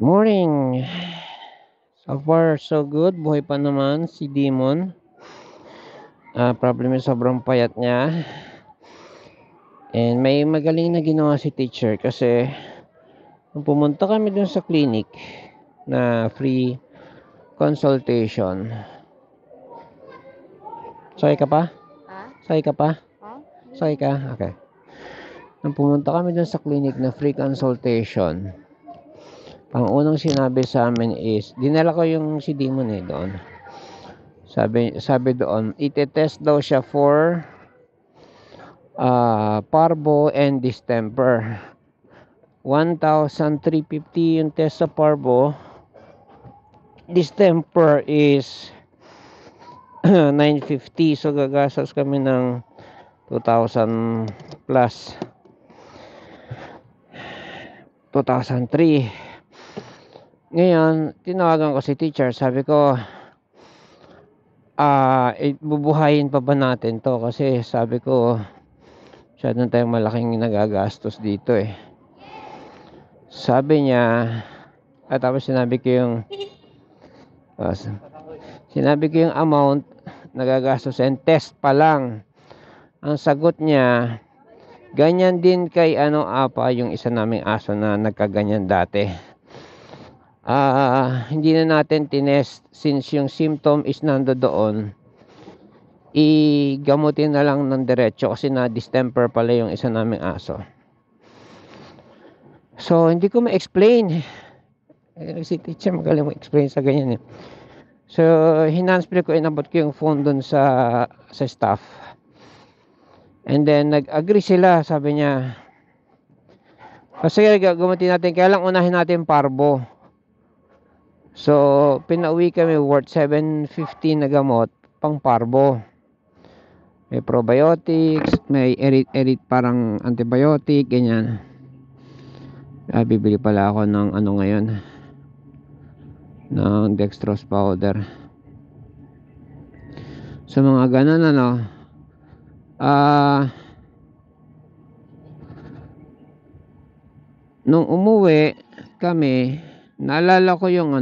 Morning. So far, so good. Buhay pa naman si Demon. Problem yung sobrang payat niya. And may magaling na ginawa si teacher kasi nung pumunta kami dun sa clinic na free consultation. Sakay ka pa? Ha? Sakay ka pa? Ha? Sakay ka? Okay. Nung pumunta kami dun sa clinic na free consultation, ang unang sinabi sa amin is, dinala ko yung si Demon doon. Sabi doon, itetest daw siya for parvo and distemper. 1,350 yung test sa parvo. Distemper is 950. So gagastos kami ng 2,000 plus 2,003. Ngayon, tinawagan ko si teacher. Sabi ko, bubuhayin pa ba natin to? Kasi sabi ko, masyadong tayong malaking nagagastos dito eh. Sabi niya, tapos sinabi ko yung amount nagagastos and test pa lang. Ang sagot niya, ganyan din kay apa yung isa naming aso na nagkaganyan dati. Hindi na natin tinest since yung symptom is nandoon. Igamutin na lang ng diretso kasi na distemper pala yung isa naming aso. So hindi ko ma-explain. Si teacher magaling mo-explain sa ganyan eh. So hinansple ko, inabot ko yung phone dun sa staff. And then nag-agree sila, sabi niya. Kasi gagamitin natin, kaya lang unahin natin parvo. So pinauwi kami worth 750 na gamot pang parvo. May probiotics, may erit parang antibiotic, ganyan. Bibili pala ako ng ngayon, ng dextrose powder. So mga ganun nung umuwi kami, naalala ko yung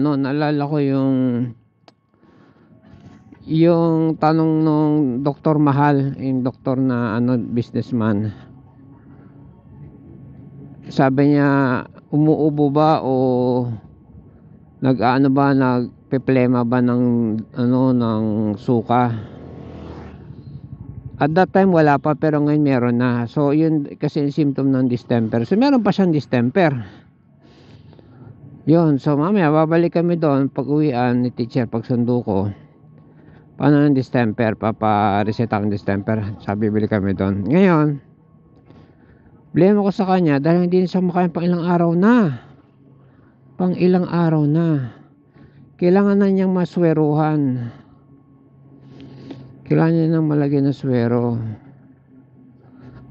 tanong nung Dr. Mahal, yung doktor na businessman. Sabi niya, umuubo ba o nagpeplema ba ng ng suka? At that time wala pa, pero ngayon meron na. So yun kasi symptom ng distemper. So meron pa siyang distemper. Yun, so mamaya babalik kami doon pag uwian ni teacher, pag sundo ko. Paano ng distemper? Papa-reset ang distemper. Sabi bili kami doon. Ngayon, blame ko sa kanya dahil hindi siya makain pang ilang araw na. Kailangan na niyang masweruhan. Kailangan niya nang malagyan ng swero.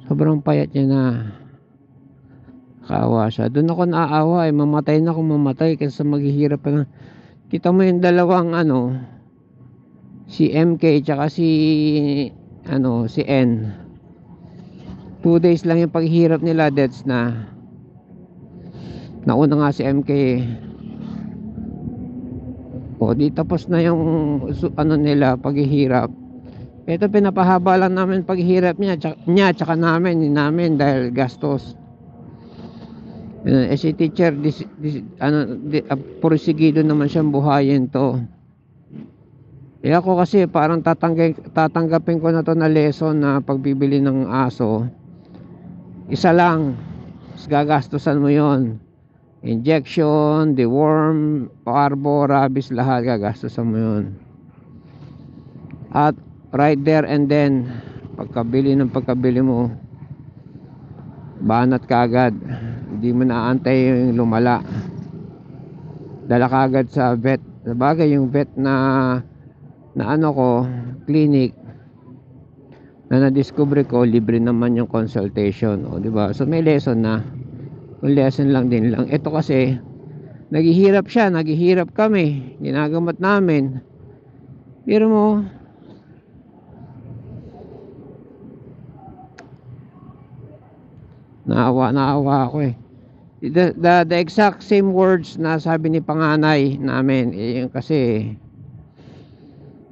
Sobrang payat niya na. Kaawa siya. Doon ako naaawa mamatay na kung mamatay kasi maghihirap pa na. Kita mo yung dalawang si MK tsaka si N. 2 days lang yung paghihirap nila, deaths na. Nauna nga si MK. Di tapos na yung nila paghihirap. Ito pinapahaba lang namin paghihirap niya tsaka namin dahil gastos. Si teacher pursigido naman siyang buhayin to. Ako kasi parang tatanggapin ko na to na lesson na pagbibili ng aso. Isa lang, gagastusan mo yon. Injection, deworm, parvo, rabies, lahat gagastusan mo yon. At right there and then, pagkabili mo, banat kagad. Hindi mo naantay yung lumala, dala kagad sa vet. Sabagay yung vet na clinic na na-discover ko, libre naman yung consultation, di ba? So may lesson na. Yung lesson lang din lang. Ito kasi naghihirap kami, ginagamot namin. Pero mo, naawa ako The exact same words na sabi ni panganay namin, yung kasi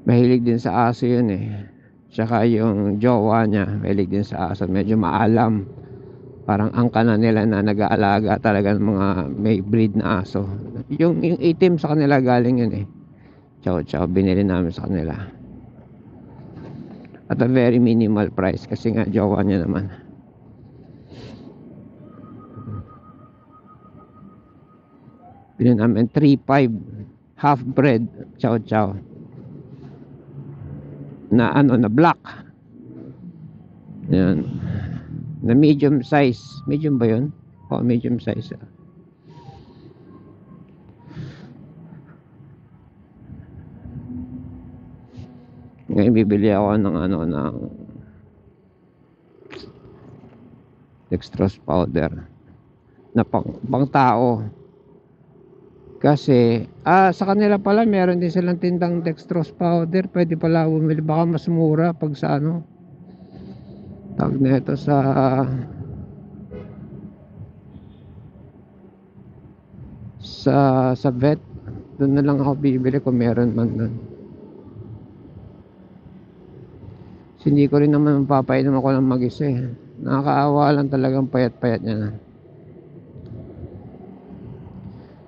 mahilig din sa aso yun eh. Tsaka yung jowa niya mahilig din sa aso, medyo maalam, parang angka na nila na nag-aalaga talaga ng mga may breed na aso. Yung itim sa kanila galing yun eh. Chow chow, binili namin sa kanila at a very minimal price kasi nga jowa niya naman. Binili namin 3.5 half bred chow chow na na black. Yan, na medium size. Medium ba yun? O, medium size. Ngayon bibili ako ng ng dextrose powder na pang tao. Kasi sa kanila pala meron din silang tindang dextrose powder. Pwede pala bumili, baka mas mura pag sa tawag nito sa vet. Doon na lang ako bibili kung meron man doon. Hindi ko rin naman mapapainom ako ng mag-isa eh. Nakakaawa lang talagang payat-payat niya na.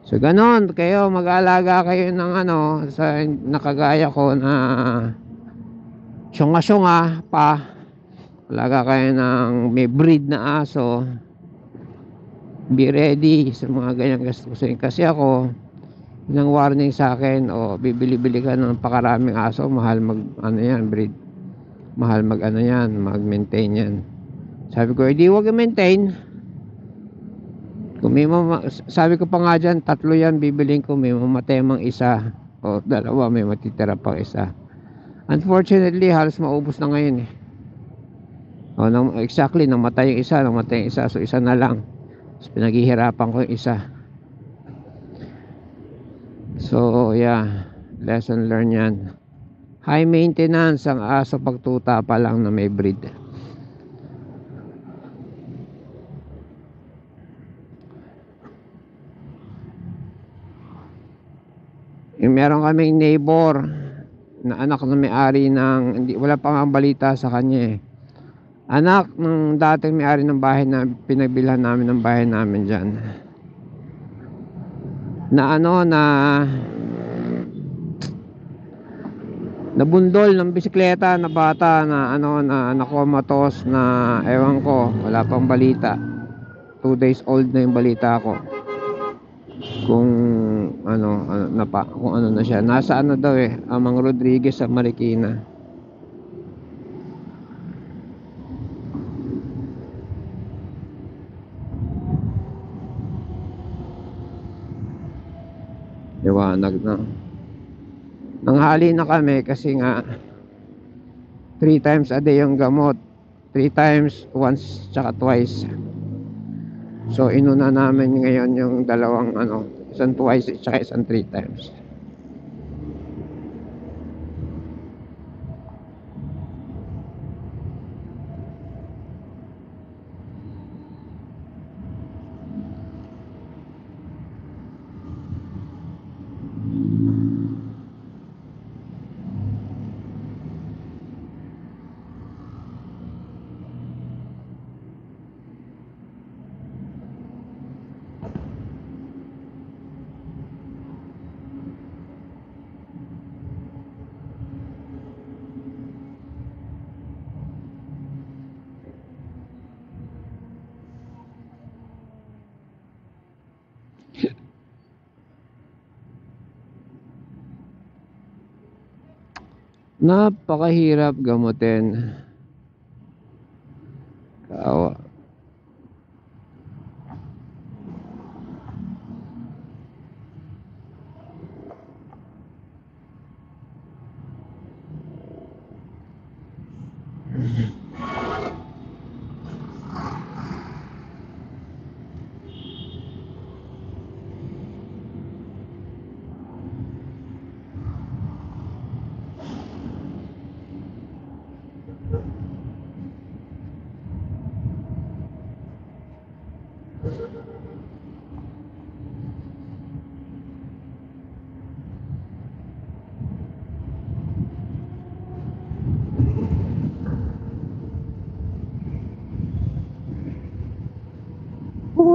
So ganon, kayo mag-aalaga kayo ng sa nakagaya ko na syunga-syunga pa. Alaga kayo ng may breed na aso. Be ready sa mga ganyang gastusin. Kasi ako, nang warning sa akin, bibili-bili ka ng pakaraming aso, mahal yan, breed. Mahal yan, mag-maintain yan. Sabi ko, hindi wag i-maintain. Kung may sabi ko pa nga dyan, 3 yan bibiling ko, may mamatay mang isa o 2, may matitira pang isa. Unfortunately, halos maubos na ngayon eh. Exactly, namatay yung isa, so isa na lang. So, pinaghihirapan ko yung isa. So yeah, lesson learned yan. High maintenance ang aso pagtuta pa lang na may breed. Meron kaming neighbor na anak na may-ari ng, wala pa nga balita sa kanya eh. Anak ng dating may-ari ng bahay na pinagbilhan namin ng bahay namin dyan. Na nabundol ng bisikleta na bata na nakomatos na ewan ko, wala pang balita. 2 days old na yung balita ko. Kung kung na siya. Nasa daw eh, Amang Rodriguez sa Marikina. Liwanag na. Nanghali na kami kasi nga 3 times a day yung gamot. 3 times, once tsaka twice. So inuna namin ngayon yung dalawang isang twice tsaka isang 3 times. Napakahirap gamutin. Kawa.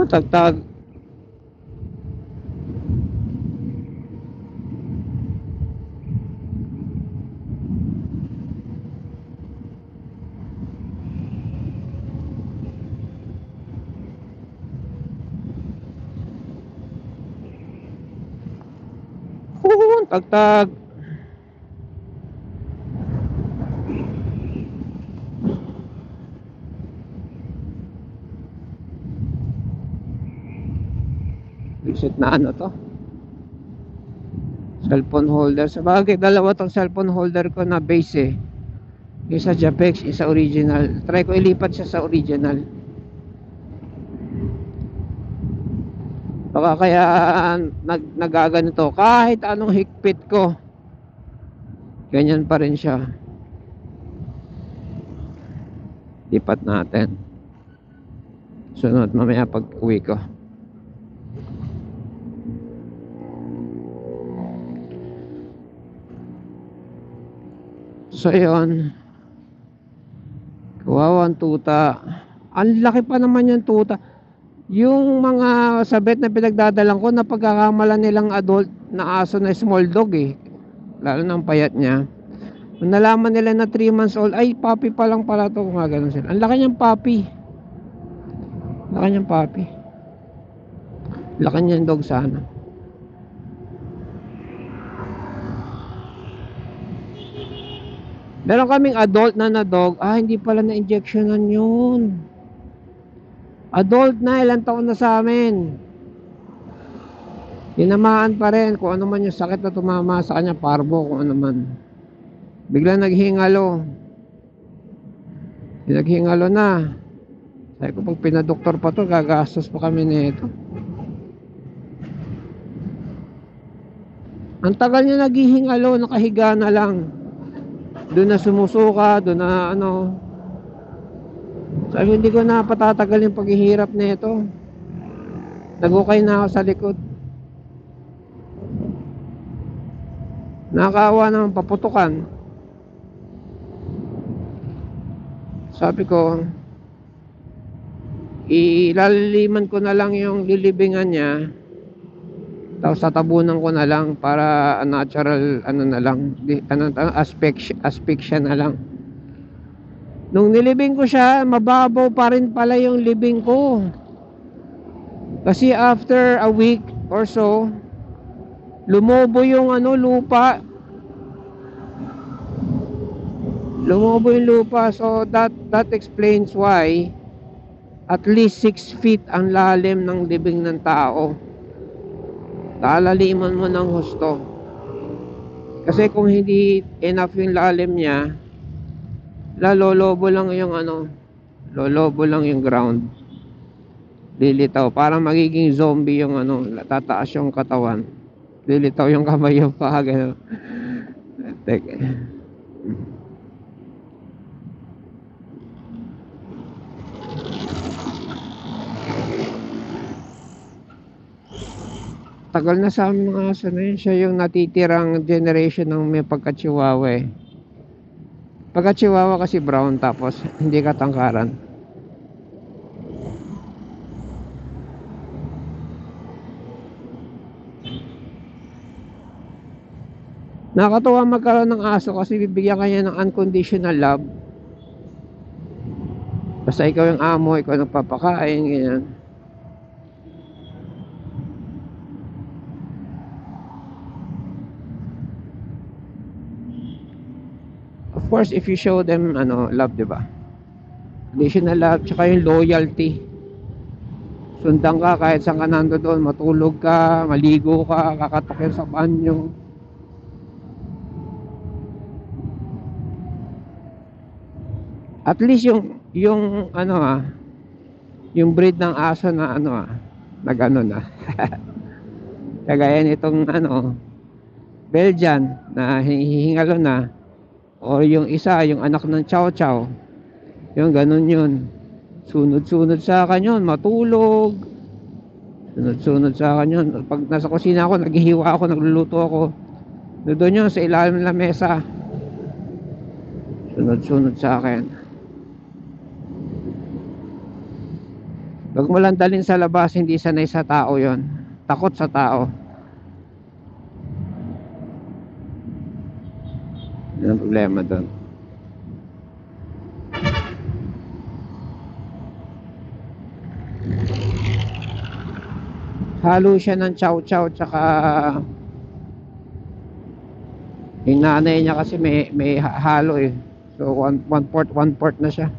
Tagtag. Tagtag. Reset na ano to? Cellphone holder. Sabagay, dalawa tong cellphone holder ko na base eh. Isa Japex, isa original. Try ko ilipat siya sa original. Baka kaya nagaganito. Kahit anong higpit ko, ganyan pa rin siya. Lipat natin. Sunod mamaya pag uwi ko. So yun, kawawang tuta. Ang laki pa naman yung tuta. Yung mga sabet na pinagdadalang ko, napagkakamalan nilang adult na aso na small dog eh, lalo ng payat niya. Kung nalaman nila na 3 months old, ay puppy pa lang pala to, kung gano'n sila. Ang laki niyang puppy. Laki niyang puppy. Laki niyang dog sana. Meron kaming adult na dog. Hindi pala na-injectionan yun. Adult na, ilang taon na sa amin. Tinamaan pa rin. Kung ano man yung sakit na tumama sa kanya, parvo, kung ano man. Bigla naghingalo. Naghingalo na. Sabi ko, pag pinadoktor pa to, gagastos pa kami nito. Ang tagal niya naghihingalo, nakahiga na lang. Doon na sumusuka, doon na ano. Sabi, hindi ko na patatagal yung paghihirap nito. Nagukay na ako sa likod. Nakakaawa naman, paputukan. Sabi ko, ilaliman ko na lang yung lilibingan niya, tapos tatabunan ko na lang para natural ano na lang, asphyxia na lang. Nung nilibing ko siya, mababaw pa rin pala yung libing ko. Kasi after a week or so, lumobo yung ano, lupa. Lumobo yung lupa. So that explains why at least 6 feet ang lalim ng libing ng tao. Lalaliman mo ng husto. Kasi kung hindi enough yung lalim niya, lolobo lang yung ano, lolobo lang yung ground. Lilitaw, parang magiging zombie yung ano, tataas yung katawan. Lilitaw yung kamay, yung paa, gano'n. Teka. Tagal na sa amin mga aso na yun. Siya yung natitirang generation ng may pagka-chihuahua eh. Pagka-chihuahua kasi brown, tapos hindi katangkaran. Nakakatuwa magkaroon ng aso kasi bibigyan kanya ng unconditional love. Basta ikaw yung amo, ikaw nagpapakain, ganyan. Of course, if you show them ano, love, di ba? Additional love, tsaka yung loyalty. Sundan ka kahit saan ka nandoon, matulog ka, maligo ka, kakatakin sa banyo. At least yung ano yung breed ng aso na ano nagano na. Kagaya nitong ano Belgian na hihingalo na, o yung isa, yung anak ng Chow Chow, yung ganun yun, sunod-sunod sa akin yun, matulog, sunod-sunod sa akin yun. Pag nasa kusina ako, naghihiwa ako, nagluluto ako, doon yun sa ilalim ng lamesa, sunod-sunod sa akin. Huwag mo lang dalhin sa labas, hindi sanay sa tao yon. Takot sa tao. Yan ang problema doon. Halo siya ng chow chow tsaka yung nanay niya kasi may halo eh. So one port na siya.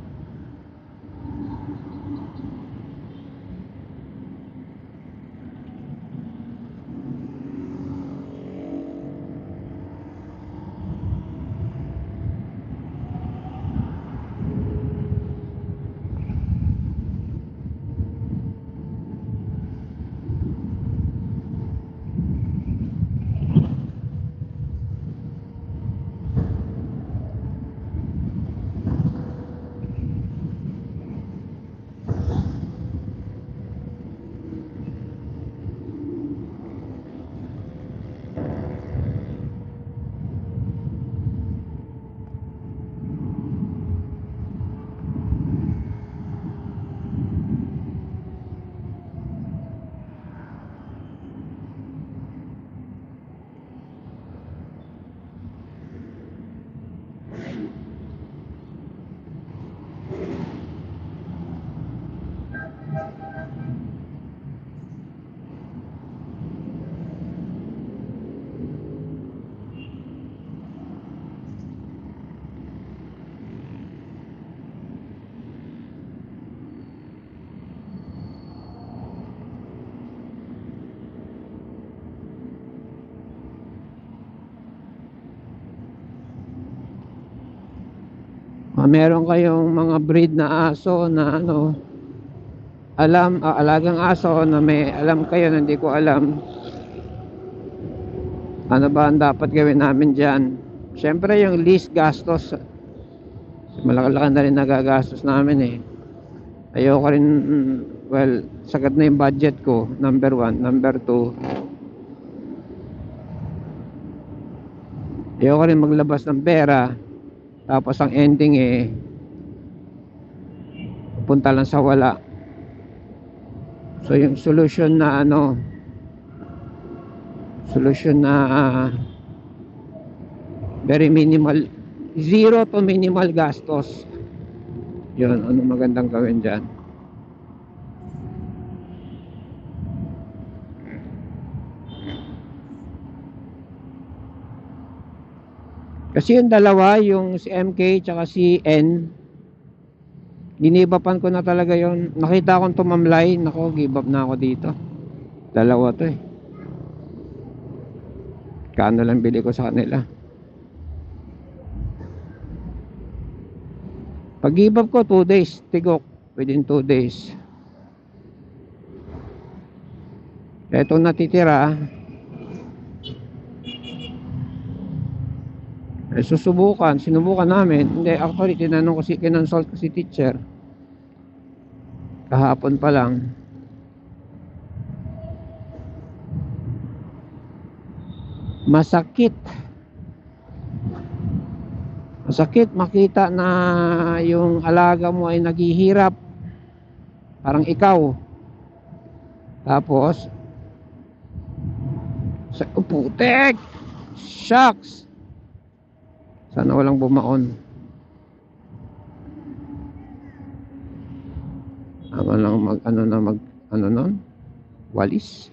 Meron kayong mga breed na aso na ano, alagang aso na may alam kayo na hindi ko alam, ano ba ang dapat gawin namin dyan? Syempre yung least gastos, malaki-laki na rin nagagastos namin eh. Ayoko rin, well, sagad na yung budget ko, number 1. Number 2, ayoko rin maglabas ng pera tapos ang ending eh punta lang sa wala. So yung solution na very minimal, zero to minimal gastos, yun. Ano magandang gawin dyan? Kasi yung dalawa, yung si MK tsaka si N, ginibapan ko na talaga yon. Nakita akong tumamlay, nako, give up na ako dito. Dalawa to eh. Kano lang bili ko sa kanila. Pag give up ko 2 days, tigok, within 2 days. Etong natitira, sinubukan namin. Hindi, actually kinonsult ko si teacher kahapon pa lang. Masakit makita na yung alaga mo ay naghihirap, parang ikaw, tapos putek, shucks, sana walang bumaon. Walis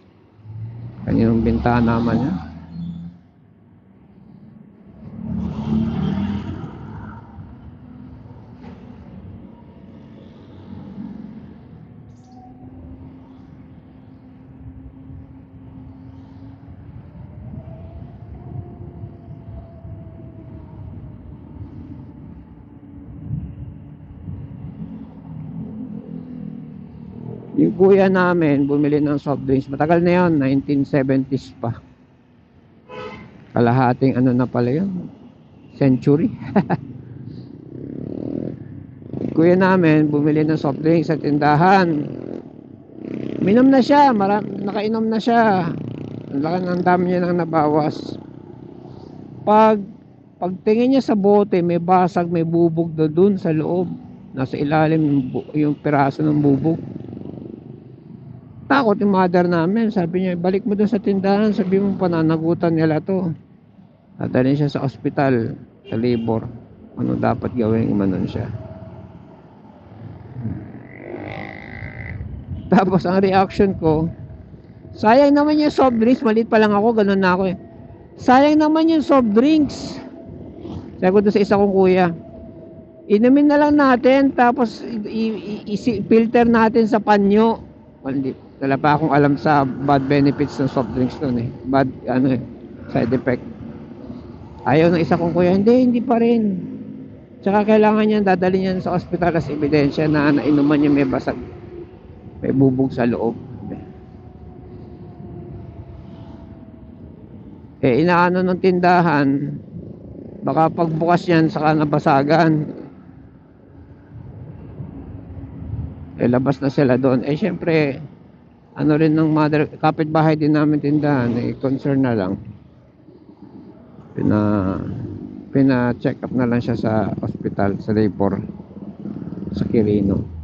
kaninong bintana naman niya. Yung kuya namin bumili ng soft drinks, matagal na yun, 1970s pa. Kalahating na pala yun, century. Kuya namin bumili ng soft drinks sa tindahan, minom na siya, nakainom na siya, ang dami niya nang nabawas. Pagtingin niya sa bote, may basag, may bubog doon sa loob, nasa ilalim yung piraso ng bubog. Natakot yung mother namin. Sabi niya, balik mo doon sa tindahan. Sabi mo, pananagutan nila to. Dadalhin siya sa ospital, sa labor. Ano dapat gawin? Umanon siya. Tapos ang reaction ko, sayang naman yung soft drinks. Maliit pa lang ako, ganun na ako eh. Sayang naman yung soft drinks. Sabi ko doon sa isa kong kuya, inumin na lang natin, tapos filter natin sa panyo. Wala pa akong alam sa bad benefits ng soft drinks nun eh. Bad, side effect. Ayaw ng isa kong kuya, hindi pa rin. Tsaka kailangan niya dadalhin niya sa ospital as ebidensya na nainuman niya may basag, may bubog sa loob. Inaano ng tindahan, baka pagbukas yan saka nabasagan. Labas na sila doon. Syempre, ano rin ng mother, kapitbahay din namin tindahan, concern na lang. Pina-check up na lang siya sa ospital, sa labor, sa Quirino.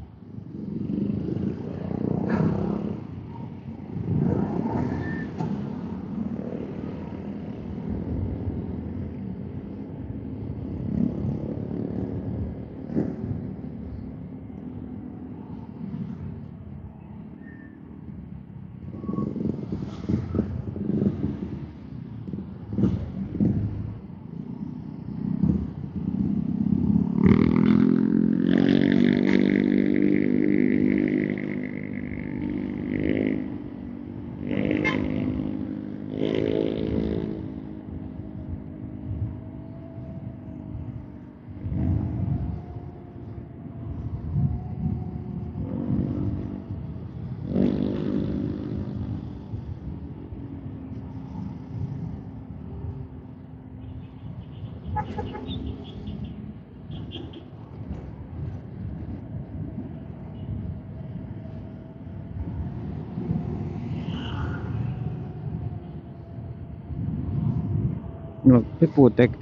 Putek.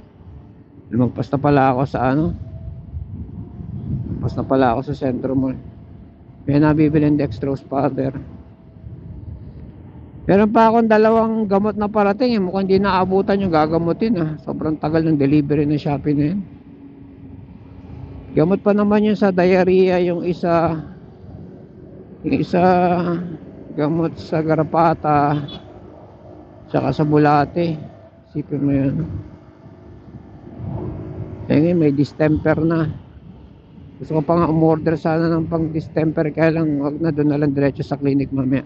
Lumagpas na pala ako sa Lumagpas na pala ako sa Centro Mall. May nabibili ng dextrose powder. Meron pa akong dalawang gamot na parating mukhang hindi naabutan yung gagamutin Sobrang tagal ng delivery ng Shopee na yun. Gamot pa naman yun sa diarrhea, yung isa gamot sa garapata, saka sa bulate. Isipin mo yun. Ngayon may distemper na. Gusto ko pa nga umorder sana ng pang distemper, kaya lang wag na, doon na lang diretso sa clinic mamaya.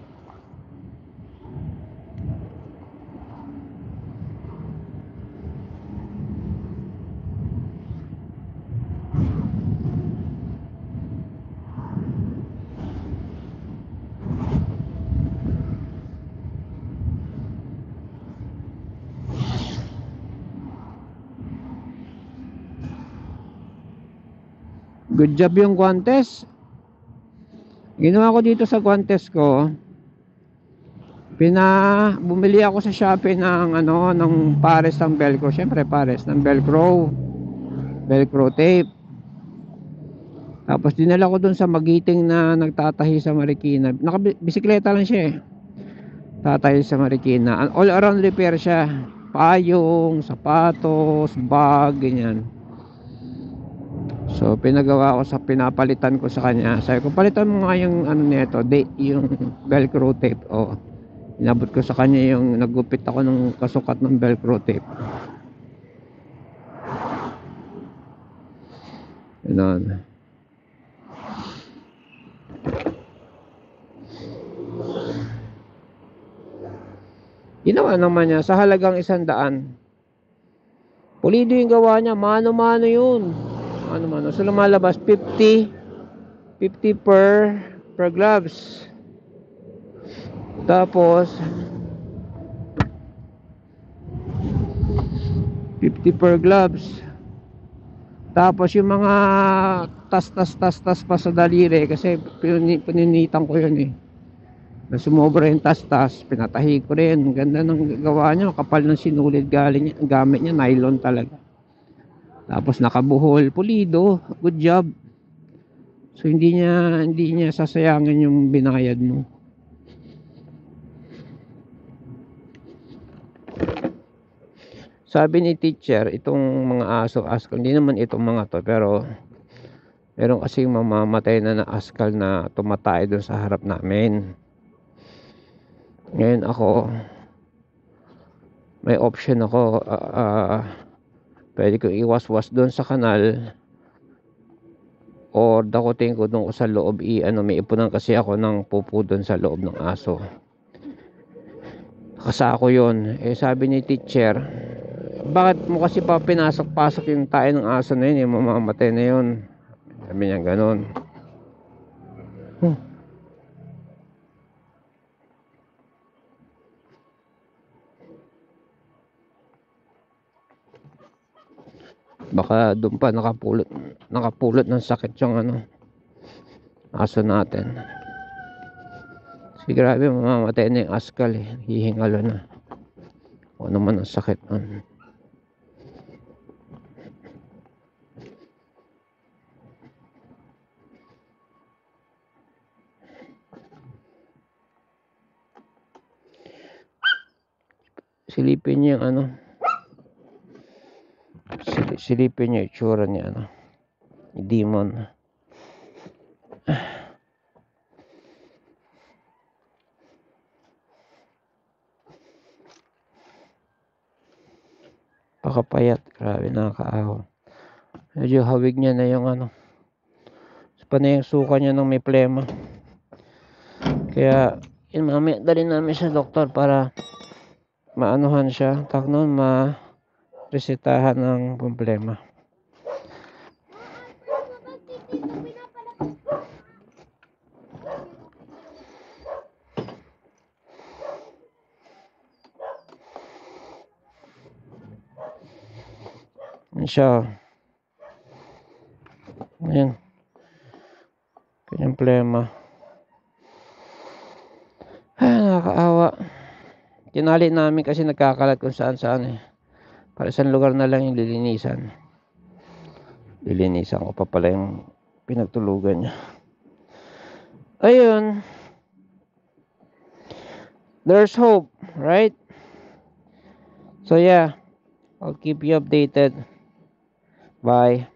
Good job yung Guantes. Ginawa ko dito sa Guantes ko, bumili ako sa Shopee ng pares ng Velcro. Siyempre pares ng Velcro tape. Tapos dinala ko dun sa magiting na nagtatahi sa Marikina. Nakabisikleta lang siya tatahi sa Marikina. All around repair siya. Payong, sapatos, bag, ganyan. So pinapalitan ko sa kanya. Sabi ko, palitan mo nga yung nito, yung Velcro tape. Inabot ko sa kanya yung naggupit ako ng kasukat ng Velcro tape. Ganun. Ginawa naman niya sa halagang 100. Pulido yung gawa niya, mano-mano yun. So lumalabas 50 per gloves. Tapos 50 per gloves. Tapos yung mga tas pa sa daliri, kasi pininitan ko yun na sumobra yung tas, pinatahi ko rin. Ganda ng gawa niya, kapal ng sinulid gamit niya, nylon talaga. Tapos nakabuhol, pulido, good job. So hindi niya sasayangin yung binayad mo. Sabi ni teacher, itong mga aso, askal, hindi naman itong mga to, pero meron kasing mamamatay na askal na tumatay doon sa harap namin. Ngayon ako, may option ako, pwede ko iwas-was doon sa kanal o dakutin ko doon sa loob. May ipunan kasi ako ng pupo doon sa loob ng aso. Kasako yon. Sabi ni teacher, bakit mo kasi pa pinasok-pasok yung tayo ng aso na yun, mamamatay na yun. Sabi niya ganon. Baka doon pa nakapulot ng sakit yung aso natin. Kasi grabe, mamamatay na yung askal hihingalo na. O naman ang sakit nun. Silipin niyo yung silipin niyo yung itsura ni Demon. Pakapayat, grabe, nakakaawa. Medyo hawig niya na yung pa na yung suka niya ng may plema. Kaya mamaya dali namin sa doktor para maanuhan siya, ma-resetahan ng problema. Siya. Ayan. Kanyang plema. Nakakaawa. Tinali namin kasi nagkakalat kung saan-saan Para isang lugar na lang yung lilinisan. Lilinisan ko pa pala yung pinagtulugan niya. Ayun. There's hope, right? So yeah, I'll keep you updated. Bye.